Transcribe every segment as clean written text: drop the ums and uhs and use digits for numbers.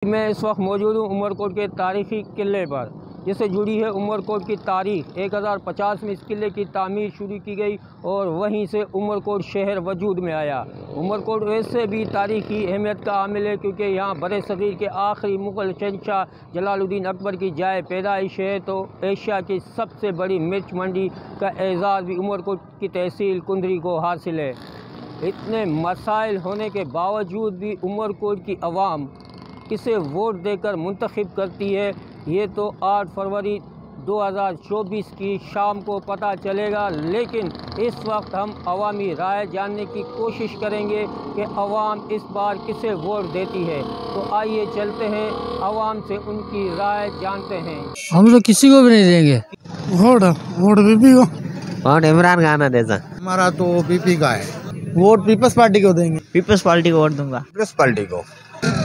میں اس وقت موجود ہوں عمر کوٹ کے تاریخی قلعے پر، جس سے جڑی ہے عمر کوٹ کی تاریخ۔ 1050 میں اس قلعے کی تعمیر شروع کی گئی اور وہیں سے عمر کوٹ شہر وجود میں آیا۔ عمر کوٹ ویسے بھی تاریخی اہمیت کا حامل ہے کیونکہ یہاں برِ صغیر کے آخری مغل شہنشاہ جلال الدین اکبر کی جائے پیدائش ہے، تو ایشیا کی سب سے بڑی مرچ منڈی کا اعزاز بھی عمر کوٹ کی تحصیل کندری کو حاصل ہے۔ اتنے مسائل ہونے کے باوجود بھی عمر کوٹ کی عوام کسے ووٹ دے کر منتخب کرتی ہے، یہ تو 8 فروری 2024 کی شام کو پتہ چلے گا، لیکن اس وقت ہم عوامی رائے جاننے کی کوشش کریں گے کہ عوام اس بار کسے ووٹ دیتی ہے۔ تو آئیے چلتے ہیں عوام سے ان کی رائے جانتے ہیں۔ ہم تو کسی کو بھی نہیں دیں گے ووٹ بی پی کو، ووٹ عمران خان دیتا۔ ہمارا تو بی پی کا ہے، ووٹ پیپلز پارٹی کو دیں گے، پیپلز پارٹی کو ووٹ دوں گا۔ پیپلز پارٹی کو،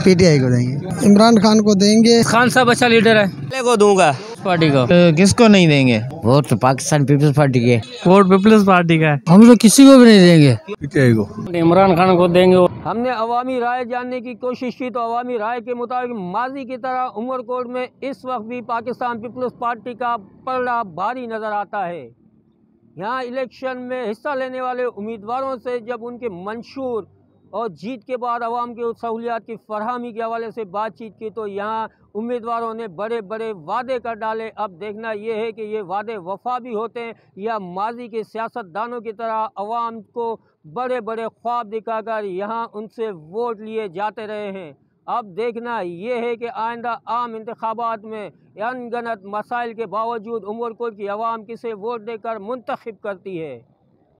پی ٹی آئی کو دیں گے، عمران خان کو دیں گے۔ خان صاحب اچھا لیڈر ہے، کو دوں گا پارٹی کو۔ کس کو نہیں دیں گے؟ ووٹ تو پاکستان پیپلز پارٹی کے، ووٹ پیپلز پارٹی کا ہے۔ ہم تو کسی کو بھی نہیں دیں گے، پی ٹی آئی کو، عمران خان کو دیں گے۔ ہم نے عوامی رائے جاننے کی کوشش کی تو عوامی رائے کے مطابق ماضی کی طرح عمر کوٹ میں اس وقت بھی پاکستان پیپلز پارٹی کا پلڑا بھاری نظر آتا ہے۔ یہاں الیکشن میں حصہ لینے والے امیدواروں سے جب ان کے منشور اور جیت کے بعد عوام کی سہولیات کی فراہمی کے حوالے سے بات چیت کی تو یہاں امیدواروں نے بڑے بڑے وعدے کر ڈالے۔ اب دیکھنا یہ ہے کہ یہ وعدے وفا بھی ہوتے ہیں یا ماضی کے سیاست دانوں کی طرح عوام کو بڑے بڑے خواب دکھا کر یہاں ان سے ووٹ لیے جاتے رہے ہیں۔ اب دیکھنا یہ ہے کہ آئندہ عام انتخابات میں ان گنت مسائل کے باوجود عمر کوٹ کی عوام کسے ووٹ دے کر منتخب کرتی ہے۔